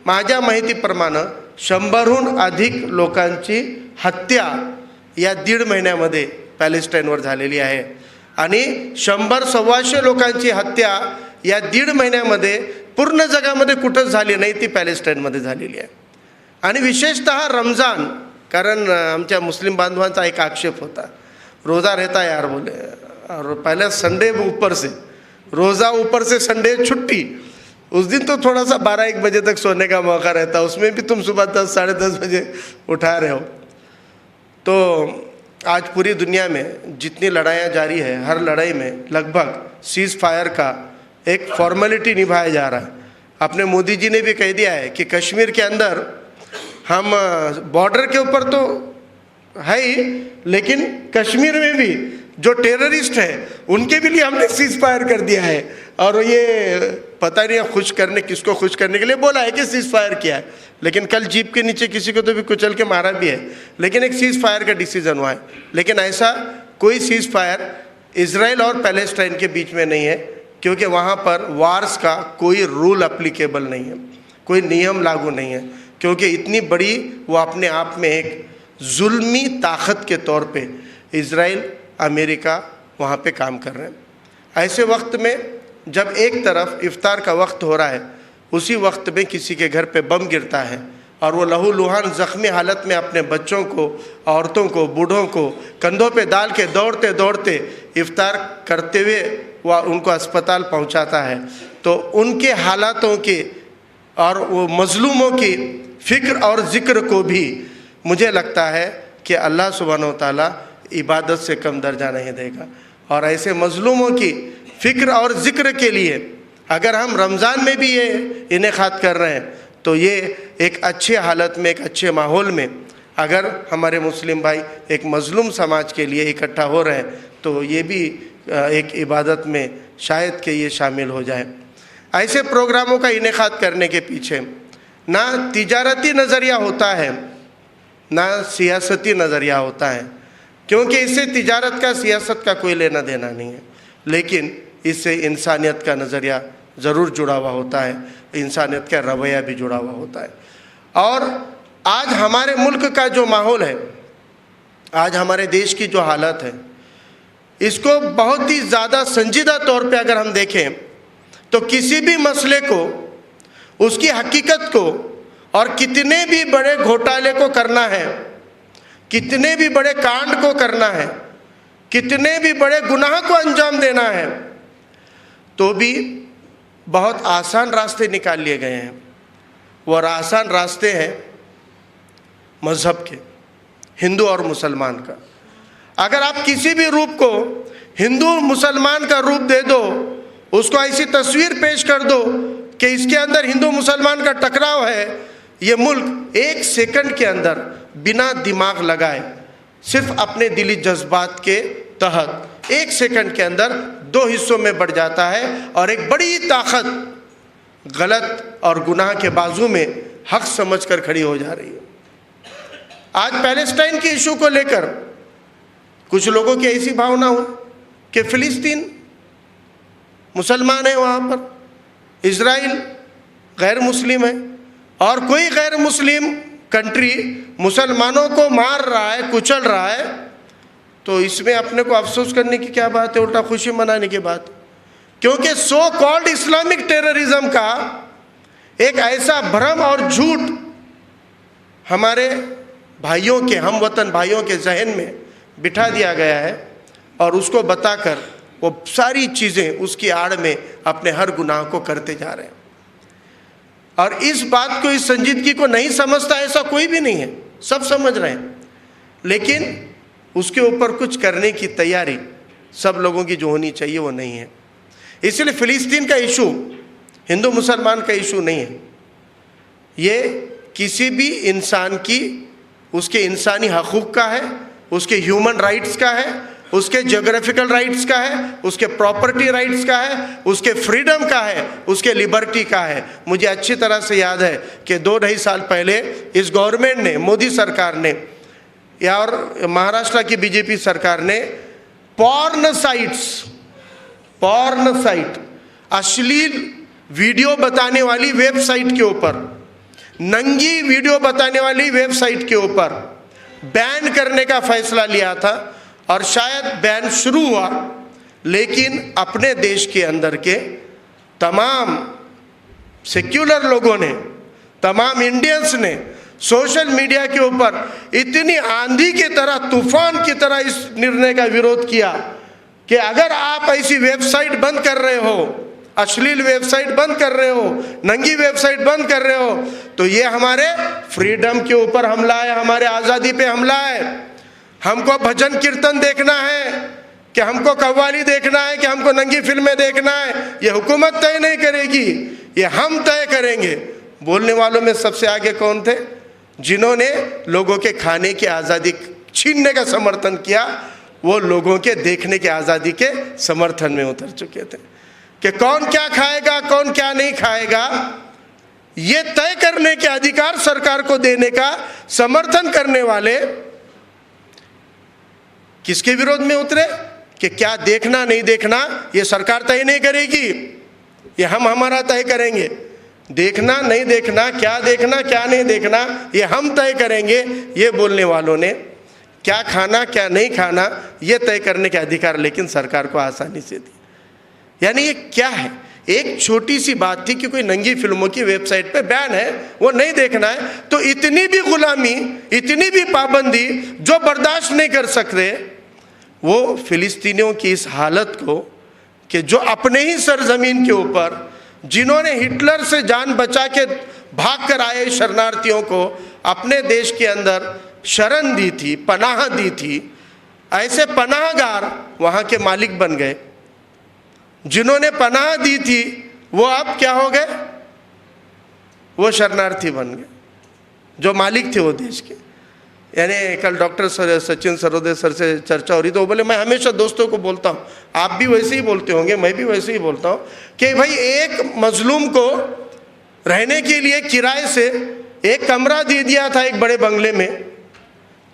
माझ्या माहितीप्रमाणे 100हून अधिक लोकांची हत्या या 1.5 महिन्यामध्ये पॅलेस्टाईनवर झालेली आहे आणि 100-125 लोकांची हत्या या 1.5 महिन्यामध्ये पूर्ण जगामध्ये कुठंच झाली नाही, ती पॅलेस्टाईनमध्ये झालेली आहे। आणि विशेषतः रमज़ान, कारण आमच्या मुस्लिम बांधवांचा एक आक्षेप होता, रोज़ा रहता है यार बोले, और पहले संडे ऊपर से रोज़ा, ऊपर से संडे छुट्टी, उस दिन तो थोड़ा सा 12-1 बजे तक सोने का मौका रहता, उसमें भी तुम सुबह 10-10:30 बजे उठा रहे हो। तो आज पूरी दुनिया में जितनी लड़ाइयाँ जारी है, हर लड़ाई में लगभग सीज़ फायर का एक फॉर्मेलिटी निभाया जा रहा है। अपने मोदी जी ने भी कह दिया है कि कश्मीर के अंदर हम बॉर्डर के ऊपर तो है ही, लेकिन कश्मीर में भी जो टेररिस्ट है उनके भी लिए हमने सीज़ फायर कर दिया है। और ये पता नहीं खुश करने, किसको खुश करने के लिए बोला है कि सीज़ फायर किया है, लेकिन कल जीप के नीचे किसी को तो भी कुचल के मारा भी है, लेकिन एक सीज़ फायर का डिसीजन हुआ है। लेकिन ऐसा कोई सीज़ फायर इजराइल और पैलेस्टाइन के बीच में नहीं है, क्योंकि वहाँ पर वार्स का कोई रूल अप्लीकेबल नहीं है, कोई नियम लागू नहीं है, क्योंकि इतनी बड़ी वो अपने आप में एक जुल्मी ताकत के तौर पे इजराइल, अमेरिका वहाँ पे काम कर रहे हैं। ऐसे वक्त में जब एक तरफ इफ्तार का वक्त हो रहा है, उसी वक्त में किसी के घर पे बम गिरता है और वो लहूलुहान ज़ख्मी हालत में अपने बच्चों को, औरतों को, बूढ़ों को कंधों पे डाल के दौड़ते दौड़ते इफ्तार करते हुए वह उनको अस्पताल पहुंचाता है, तो उनके हालातों के और वो मज़लूमों की फ़िक्र और ज़िक्र को भी मुझे लगता है कि अल्लाह सुब्हानहू व तआला इबादत से कम दर्जा नहीं देगा। और ऐसे मज़लूमों की फ़िक्र और ज़िक्र के लिए अगर हम रमज़ान में भी ये इनेकाद कर रहे हैं, तो ये एक अच्छे हालत में, एक अच्छे माहौल में अगर हमारे मुस्लिम भाई एक मज़लूम समाज के लिए इकट्ठा हो रहे हैं, तो ये भी एक इबादत में शायद कि ये शामिल हो जाए। ऐसे प्रोग्रामों का इनेकाद करने के पीछे ना तिजारती नज़रिया होता है, ना सियासती नज़रिया होता है, क्योंकि इससे तिजारत का, सियासत का कोई लेना देना नहीं है, लेकिन इससे इंसानियत का नज़रिया ज़रूर जुड़ा हुआ होता है, इंसानियत का रवैया भी जुड़ा हुआ होता है। और आज हमारे मुल्क का जो माहौल है, आज हमारे देश की जो हालत है, इसको बहुत ही ज़्यादा संजीदा तौर पे अगर हम देखें तो किसी भी मसले को, उसकी हकीकत को और कितने भी बड़े घोटाले को करना है, कितने भी बड़े कांड को करना है, कितने भी बड़े गुनाह को अंजाम देना है, तो भी बहुत आसान रास्ते निकाल लिए गए हैं। वो आसान रास्ते हैं मज़हब के, हिंदू और मुसलमान का। अगर आप किसी भी रूप को हिंदू मुसलमान का रूप दे दो, उसको ऐसी तस्वीर पेश कर दो कि इसके अंदर हिंदू मुसलमान का टकराव है, ये मुल्क 1 सेकंड के अंदर बिना दिमाग लगाए, सिर्फ अपने दिली जज्बात के तहत 1 सेकंड के अंदर 2 हिस्सों में बढ़ जाता है और एक बड़ी ताकत गलत और गुनाह के बाजू में हक समझकर खड़ी हो जा रही है। आज पैलेस्टाइन के इशू को लेकर कुछ लोगों की ऐसी भावना हुई कि फ़िलिस्तीन मुसलमान है, वहाँ पर इजराइल गैर मुस्लिम है, और कोई गैर मुस्लिम कंट्री मुसलमानों को मार रहा है, कुचल रहा है, तो इसमें अपने को अफसोस करने की क्या बात है, उल्टा खुशी मनाने की बात। क्योंकि सो कॉल्ड इस्लामिक टेररिज्म का एक ऐसा भ्रम और झूठ हमारे भाइयों के, हम वतन भाइयों के जहन में बिठा दिया गया है, और उसको बताकर वो सारी चीज़ें उसकी आड़ में अपने हर गुनाह को करते जा रहे हैं। और इस बात को, इस संजीदगी को नहीं समझता ऐसा कोई भी नहीं है, सब समझ रहे हैं, लेकिन उसके ऊपर कुछ करने की तैयारी सब लोगों की जो होनी चाहिए वो नहीं है। इसलिए फ़िलिस्तीन का इशू हिंदू मुसलमान का इशू नहीं है, ये किसी भी इंसान की, उसके इंसानी हकूक़ का है, उसके ह्यूमन राइट्स का है, उसके जोग्राफिकल राइट्स का है, उसके प्रॉपर्टी राइट्स का है, उसके फ्रीडम का है, उसके लिबर्टी का है। मुझे अच्छी तरह से याद है कि 2-2.5 साल पहले इस गवर्नमेंट ने, मोदी सरकार ने या और महाराष्ट्र की बीजेपी सरकार ने पॉर्न साइट, अश्लील वीडियो बताने वाली वेबसाइट के ऊपर नंगी वीडियो बताने वाली वेबसाइट के ऊपर बैन करने का फैसला लिया था और शायद बैन शुरू हुआ, लेकिन अपने देश के अंदर के तमाम सेक्युलर लोगों ने, तमाम इंडियंस ने सोशल मीडिया के ऊपर इतनी आंधी की तरह, तूफान की तरह इस निर्णय का विरोध किया कि अगर आप ऐसी वेबसाइट बंद कर रहे हो, अश्लील वेबसाइट बंद कर रहे हो, नंगी वेबसाइट बंद कर रहे हो, तो ये हमारे फ्रीडम के ऊपर हमला है, हमारे आज़ादी पे हमला है। हमको भजन कीर्तन देखना है कि हमको कव्वाली देखना है कि हमको नंगी फिल्में देखना है, ये हुकूमत तय नहीं करेगी, ये हम तय करेंगे। बोलने वालों में सबसे आगे कौन थे? जिन्होंने लोगों के खाने की आज़ादी छीनने का समर्थन किया, वो लोगों के देखने की आज़ादी के समर्थन में उतर चुके थे कि कौन क्या खाएगा, कौन क्या नहीं खाएगा, ये तय करने के अधिकार सरकार को देने का समर्थन करने वाले किसके विरोध में उतरे कि क्या देखना नहीं देखना ये सरकार तय नहीं करेगी, ये हम हमारा तय करेंगे। देखना नहीं देखना, क्या देखना क्या नहीं देखना, ये हम तय करेंगे। ये बोलने वालों ने क्या खाना क्या नहीं खाना ये तय करने के अधिकार लेकिन सरकार को आसानी से दी। यानी ये क्या है? एक छोटी सी बात थी कि कोई नंगी फिल्मों की वेबसाइट पे बैन है, वो नहीं देखना है, तो इतनी भी गुलामी, इतनी भी पाबंदी जो बर्दाश्त नहीं कर सकते, वो फिलिस्तीनियों की इस हालत को कि जो अपने ही सरजमीन के ऊपर, जिन्होंने हिटलर से जान बचा के भाग कर आए शरणार्थियों को अपने देश के अंदर शरण दी थी, पनाह दी थी, ऐसे पनाहगार वहाँ के मालिक बन गए। जिन्होंने पनाह दी थी वो अब क्या हो गए? वो शरणार्थी बन गए जो मालिक थे वो देश के। यानी कल डॉक्टर सचिन सरोदे सर से चर्चा हो रही तो वो बोले, मैं हमेशा दोस्तों को बोलता हूँ, आप भी वैसे ही बोलते होंगे, मैं भी वैसे ही बोलता हूँ कि भाई एक मजलूम को रहने के लिए किराए से एक कमरा दे दिया था एक बड़े बंगले में,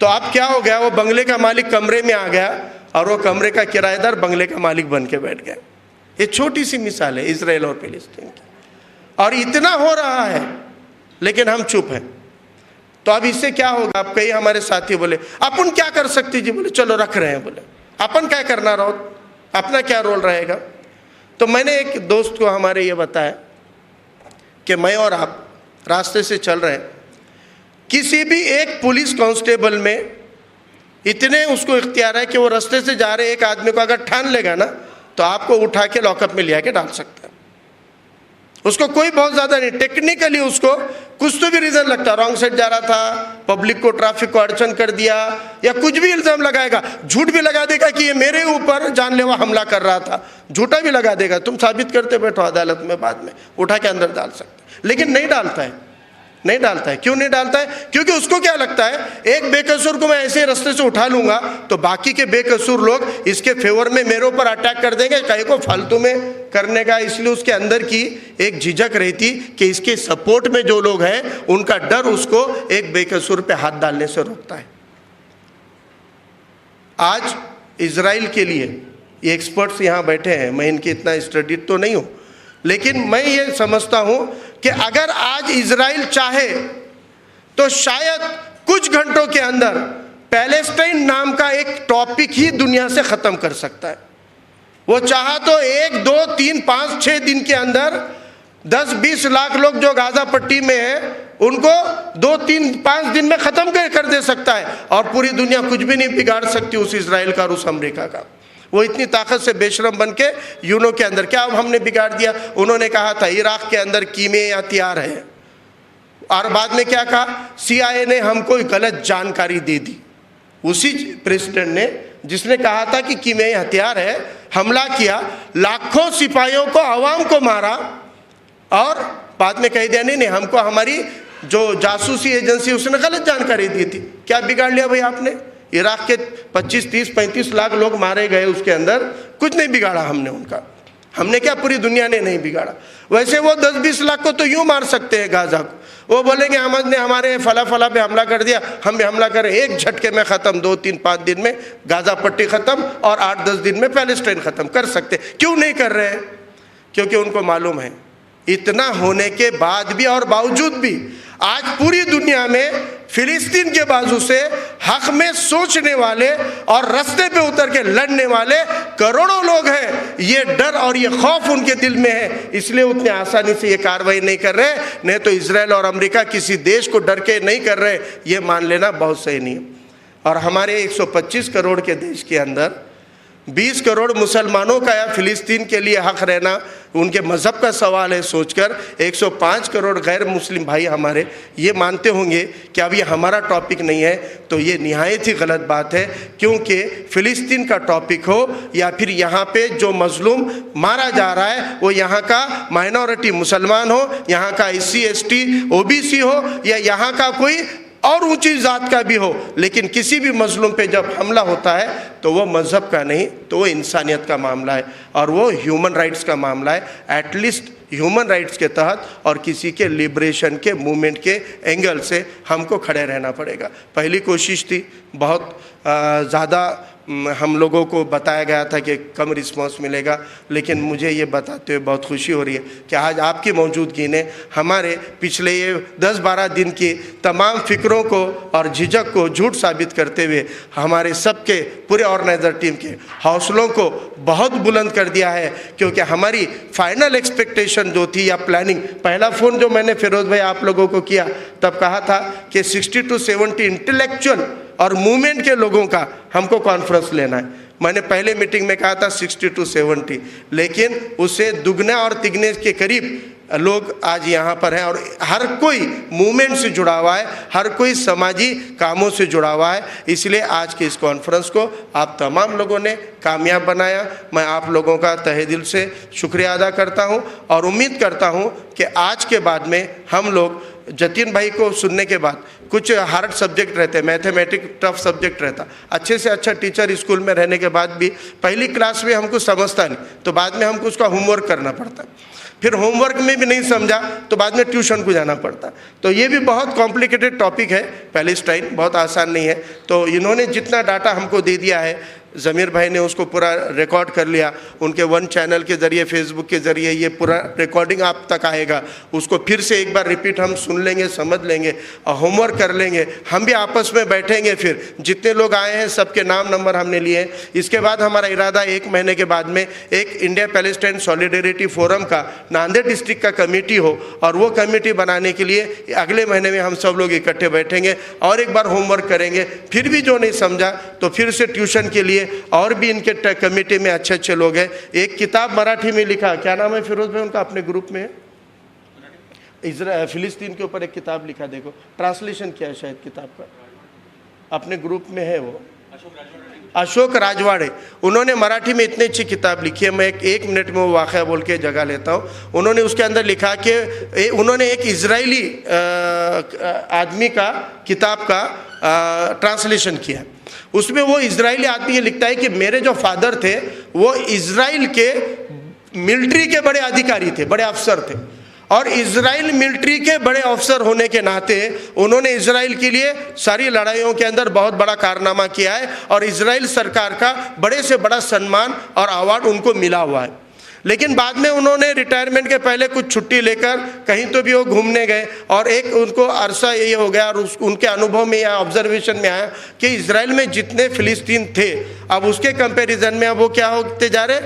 तो अब क्या हो गया? वो बंगले का मालिक कमरे में आ गया और वो कमरे का किराएदार बंगले का मालिक बन के बैठ गया। ये छोटी सी मिसाल है इजराइल और फिलिस्तीन की, और इतना हो रहा है लेकिन हम चुप हैं। तो अब इससे क्या होगा? अब कई हमारे साथी बोले अपन क्या कर सकते जी, बोले चलो रख रहे हैं, बोले अपन क्या करना रहो, अपना क्या रोल रहेगा। तो मैंने एक दोस्त को हमारे ये बताया कि मैं और आप रास्ते से चल रहे हैं, किसी भी एक पुलिस कांस्टेबल में इतने उसको इख्तियार है कि वो रास्ते से जा रहे एक आदमी को अगर ठान लेगा ना तो आपको उठा के लॉकअप में लिया के डाल सकता है। उसको कोई बहुत ज़्यादा नहीं, टेक्निकली उसको कुछ तो भी रीज़न लगता है, रॉन्ग साइड जा रहा था, पब्लिक को, ट्रैफिक को अड़चन कर दिया, या कुछ भी इल्ज़ाम लगाएगा, झूठ भी लगा देगा कि ये मेरे ऊपर जानलेवा हमला कर रहा था, झूठा भी लगा देगा, तुम साबित करते बैठो अदालत में, बाद में उठा के अंदर डाल सकते। लेकिन नहीं डालता है, नहीं डालता है। क्यों नहीं डालता है? क्योंकि उसको क्या लगता है, एक बेकसूर को मैं ऐसे रास्ते से उठा लूंगा तो बाकी के बेकसूर लोग इसके फेवर में मेरे ऊपर अटैक कर देंगे, कहीं को फालतू में करने का। इसलिए उसके अंदर की एक झिझक रहती कि इसके सपोर्ट में जो लोग हैं उनका डर उसको एक बेकसूर पे हाथ डालने से रोकता है। आज इजराइल के लिए ये एक्सपर्ट्स यहाँ बैठे हैं, मैं इनकी इतना स्टडी तो नहीं हूँ, लेकिन मैं ये समझता हूँ कि अगर आज इजराइल चाहे तो शायद कुछ घंटों के अंदर पैलेस्टाइन नाम का एक टॉपिक ही दुनिया से ख़त्म कर सकता है। वो चाहा तो 1, 2, 3, 5, 6 दिन के अंदर 10-20 लाख लोग जो गाज़ा पट्टी में हैं उनको 2, 3, 5 दिन में ख़त्म कर दे सकता है, और पूरी दुनिया कुछ भी नहीं बिगाड़ सकती उस इजराइल का और उस अमेरिका का। वो इतनी ताकत से बेशरम बन के यूनो के अंदर क्या हमने बिगाड़ दिया? उन्होंने कहा था इराक के अंदर कीमे हथियार है, और बाद में क्या कहा? CIA ने हमको गलत जानकारी दे दी। उसी प्रेसिडेंट ने जिसने कहा था कि कीमे हथियार है, हमला किया, लाखों सिपाहियों को, आवाम को मारा, और बाद में कह दिया नहीं हमको हमारी जो जासूसी एजेंसी उसने गलत जानकारी दी थी। क्या बिगाड़ लिया भाई आपने? इराक के 25, 30, 35 लाख लोग मारे गए, उसके अंदर कुछ नहीं बिगाड़ा हमने उनका। हमने क्या, पूरी दुनिया ने नहीं बिगाड़ा। वैसे वो 10-20 लाख को तो यूँ मार सकते हैं गाज़ा को। वो बोलेंगे अहमद ने हमारे फला पे हमला कर दिया, हम भी हमला करें, एक झटके में ख़त्म, 2, 3, 5 दिन में गाज़ा पट्टी ख़त्म और 8-10 दिन में पैलेस्टाइन ख़त्म कर सकते। क्यों नहीं कर रहे हैं? क्योंकि उनको मालूम है इतना होने के बाद भी और बावजूद भी आज पूरी दुनिया में फिलिस्तीन के बाजू से हक में सोचने वाले और रास्ते पे उतर के लड़ने वाले करोड़ों लोग हैं। ये डर और ये खौफ उनके दिल में है, इसलिए उतने आसानी से ये कार्रवाई नहीं कर रहे। नहीं तो इजराइल और अमेरिका किसी देश को डर के नहीं कर रहे, ये मान लेना बहुत सही नहीं है। और हमारे 125 करोड़ के देश के अंदर 20 करोड़ मुसलमानों का या फिलिस्तीन के लिए हक रहना उनके मज़हब का सवाल है सोचकर 105 करोड़ गैर मुस्लिम भाई हमारे ये मानते होंगे कि अब ये हमारा टॉपिक नहीं है, तो ये निहायत ही गलत बात है। क्योंकि फ़िलिस्तीन का टॉपिक हो या फिर यहाँ पे जो मजलूम मारा जा रहा है वो यहाँ का माइनॉरिटी मुसलमान हो, यहाँ का SC ST OBC हो या यहाँ का कोई और ऊंची जात का भी हो, लेकिन किसी भी मजलूम पे जब हमला होता है तो वो मज़हब का नहीं, तो वो इंसानियत का मामला है और वो ह्यूमन राइट्स का मामला है। एटलीस्ट ह्यूमन राइट्स के तहत और किसी के लिबरेशन के मूवमेंट के एंगल से हमको खड़े रहना पड़ेगा। पहली कोशिश थी, बहुत ज़्यादा हम लोगों को बताया गया था कि कम रिस्पांस मिलेगा, लेकिन मुझे ये बताते हुए बहुत खुशी हो रही है कि आज आपकी मौजूदगी ने हमारे पिछले ये 10-12 दिन की तमाम फिक्रों को और झिझक को झूठ साबित करते हुए हमारे सबके पूरे ऑर्गेनाइजर टीम के हौसलों को बहुत बुलंद कर दिया है। क्योंकि हमारी फाइनल एक्सपेक्टेशन जो थी या प्लानिंग, पहला फ़ोन जो मैंने फिरोज़ भाई आप लोगों को किया तब कहा था कि 60 to 70 इंटेलेक्चुअल और मूवमेंट के लोगों का हमको कॉन्फ्रेंस लेना है। मैंने पहले मीटिंग में कहा था 60 to 70, लेकिन उससे दुगने और तिगने के करीब लोग आज यहाँ पर हैं और हर कोई मूवमेंट से जुड़ा हुआ है, हर कोई समाजी कामों से जुड़ा हुआ है। इसलिए आज के इस कॉन्फ्रेंस को आप तमाम लोगों ने कामयाब बनाया। मैं आप लोगों का तहे दिल से शुक्रिया अदा करता हूँ और उम्मीद करता हूँ कि आज के बाद में हम लोग जतिन भाई को सुनने के बाद, कुछ हार्ड सब्जेक्ट रहते, मैथमेटिक्स टफ सब्जेक्ट रहता, अच्छे से अच्छा टीचर स्कूल में रहने के बाद भी पहली क्लास में हमको समझता नहीं तो बाद में हमको उसका होमवर्क करना पड़ता, फिर होमवर्क में भी नहीं समझा तो बाद में ट्यूशन को जाना पड़ता। तो ये भी बहुत कॉम्प्लिकेटेड टॉपिक है, पैलेस्टाइन बहुत आसान नहीं है। तो इन्होंने जितना डाटा हमको दे दिया है, ज़मीर भाई ने उसको पूरा रिकॉर्ड कर लिया, उनके वन चैनल के ज़रिए, फेसबुक के ज़रिए ये पूरा रिकॉर्डिंग आप तक आएगा। उसको फिर से एक बार रिपीट हम सुन लेंगे, समझ लेंगे और होमवर्क कर लेंगे। हम भी आपस में बैठेंगे, फिर जितने लोग आए हैं सबके नाम नंबर हमने लिए हैं। इसके बाद हमारा इरादा 1 महीने के बाद में एक इंडिया पैलेस्टाइन सॉलिडेरिटी फोरम का नांदेड़ डिस्ट्रिक्ट का कमेटी हो और वो कमेटी बनाने के लिए अगले महीने में हम सब लोग इकट्ठे बैठेंगे और एक बार होमवर्क करेंगे। फिर भी जो नहीं समझा तो फिर से ट्यूशन के लिए और भी इनके कमेटी में अच्छे अच्छे लोग हैं। एक किताब मराठी में लिखा, क्या नाम है फिरोज भाई उनका, अपने ग्रुप में है, फिलिस्तीन के ऊपर एक किताब लिखा, देखो ट्रांसलेशन किया है शायद किताब का, अपने ग्रुप में है वो, अशोक राजवाड़े। उन्होंने मराठी में इतनी अच्छी किताब लिखी है, मैं एक मिनट में वो वाक़या बोल के जगह लेता हूँ। उन्होंने उसके अंदर लिखा कि उन्होंने एक इजरायली आदमी का किताब का ट्रांसलेशन किया। उसमें वो इजरायली आदमी ये लिखता है कि मेरे जो फादर थे वो इजराइल के मिलिट्री के बड़े अधिकारी थे, बड़े अफसर थे, और इजराइल मिलिट्री के बड़े अफसर होने के नाते उन्होंने इजराइल के लिए सारी लड़ाइयों के अंदर बहुत बड़ा कारनामा किया है और इजराइल सरकार का बड़े से बड़ा सम्मान और अवार्ड उनको मिला हुआ है। लेकिन बाद में उन्होंने रिटायरमेंट के पहले कुछ छुट्टी लेकर कहीं तो भी वो घूमने गए और एक उनको अरसा ये हो गया और उनके अनुभव में या ऑब्जर्वेशन में आया कि इजराइल में जितने फिलिस्तीन थे अब उसके कंपैरिजन में अब वो क्या होते जा रहे,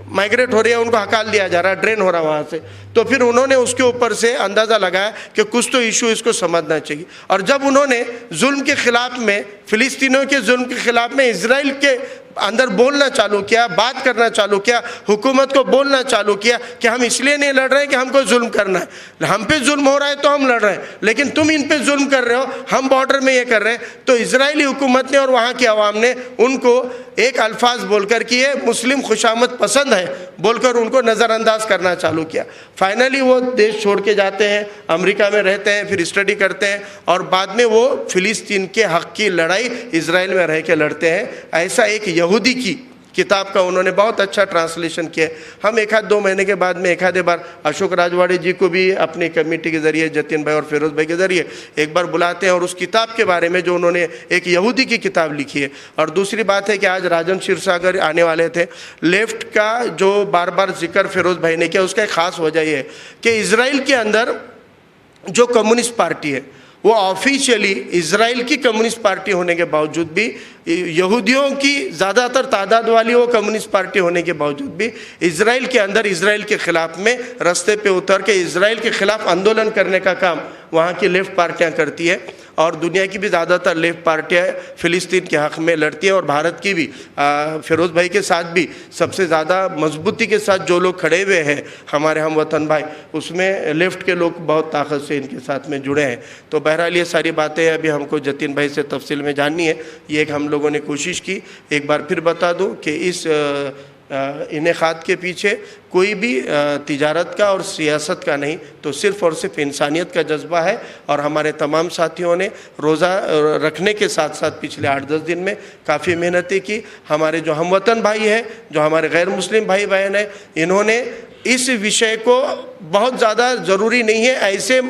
माइग्रेट हो रही है, उनको हकाल दिया जा रहा है, ड्रेन हो रहा है वहाँ से। तो फिर उन्होंने उसके ऊपर से अंदाज़ा लगाया कि कुछ तो इशू इसको समझना चाहिए। और जब उन्होंने जुल्म के ख़िलाफ़ में, फ़िलिस्तीनियों के जुल्म के ख़िलाफ़ में इजराइल के अंदर बोलना चालू किया, बात करना चालू किया, हुकूमत को बोलना चालू किया कि हम इसलिए नहीं लड़ रहे हैं कि हमको जुल्म करना है, हम पे जुल्म हो रहा है तो हम लड़ रहे हैं, लेकिन तुम इन पे जुल्म कर रहे हो, हम बॉर्डर में ये कर रहे हैं। तो इजरायली हुकूमत ने और वहाँ की आवाम ने उनको एक अल्फाज बोलकर कि ये मुस्लिम खुशामद पसंद है बोलकर उनको नज़रअंदाज करना चालू किया। फाइनली वो देश छोड़ के जाते हैं, अमेरिका में रहते हैं, फिर स्टडी करते हैं और बाद में वो फ़िलिस्तीन के हक़ की लड़ाई इजराइल में रह के लड़ते हैं। ऐसा एक यहूदी की किताब का उन्होंने बहुत अच्छा ट्रांसलेशन किया। हम 1-2 महीने के बाद में एक आधे बार अशोक राजवाड़े जी को भी अपनी कमेटी के ज़रिए, जतिन भाई और फिरोज़ भाई के ज़रिए एक बार बुलाते हैं और उस किताब के बारे में जो उन्होंने एक यहूदी की किताब लिखी है। और दूसरी बात है कि आज राजन क्षीरसागर आने वाले थे। लेफ्ट का जो बार बार जिक्र फिरोज़ भाई ने किया उसका एक ख़ास वजह यह है कि इजराइल के अंदर जो कम्युनिस्ट पार्टी है वो ऑफिशियली इजराइल की कम्युनिस्ट पार्टी होने के बावजूद भी, यहूदियों की ज़्यादातर तादाद वाली वो कम्युनिस्ट पार्टी होने के बावजूद भी इजराइल के अंदर इजराइल के ख़िलाफ़ में रास्ते पे उतर के इजराइल के ख़िलाफ़ आंदोलन करने का काम वहाँ की लेफ्ट पार्टियाँ करती है। और दुनिया की भी ज़्यादातर लेफ्ट पार्टियाँ फ़िलिस्तीन के हक़ में लड़ती हैं। और भारत की भी फिरोज़ भाई के साथ भी सबसे ज़्यादा मजबूती के साथ जो लोग खड़े हुए हैं हमारे हम वतन भाई, उसमें लेफ़्ट के लोग बहुत ताकत से इनके साथ में जुड़े हैं। तो बहरहाल ये सारी बातें अभी हमको जतिन भाई से तफसील में जाननी है। ये एक हम लोगों ने कोशिश की। एक बार फिर बता दूं कि इस इनेकाद के पीछे कोई भी तिजारत का और सियासत का नहीं, तो सिर्फ़ और सिर्फ इंसानियत का जज्बा है। और हमारे तमाम साथियों ने रोज़ा रखने के साथ साथ पिछले 8-10 दिन में काफ़ी मेहनतें की। हमारे जो हमवतन भाई हैं, जो हमारे गैर मुस्लिम भाई बहन हैं, इन्होंने इस विषय को बहुत ज़्यादा ज़रूरी नहीं है ऐसे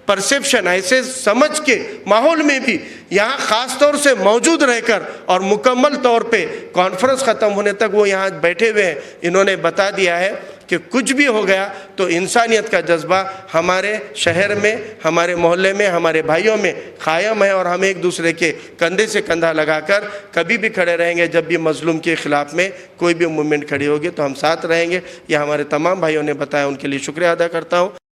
परसेप्शन, ऐसे समझ के माहौल में भी यहाँ ख़ास तौर से मौजूद रहकर और मुकम्मल तौर पे कॉन्फ्रेंस ख़त्म होने तक वो यहाँ बैठे हुए हैं। इन्होंने बता दिया है कि कुछ भी हो गया तो इंसानियत का जज्बा हमारे शहर में, हमारे मोहल्ले में, हमारे भाइयों में कायम है। और हम एक दूसरे के कंधे से कंधा लगाकर कभी भी खड़े रहेंगे। जब भी मजलूम के ख़िलाफ़ में कोई भी मूवमेंट खड़ी होगी तो हम साथ रहेंगे। यह हमारे तमाम भाइयों ने बताया, उनके लिए शुक्रिया अदा करता हूँ।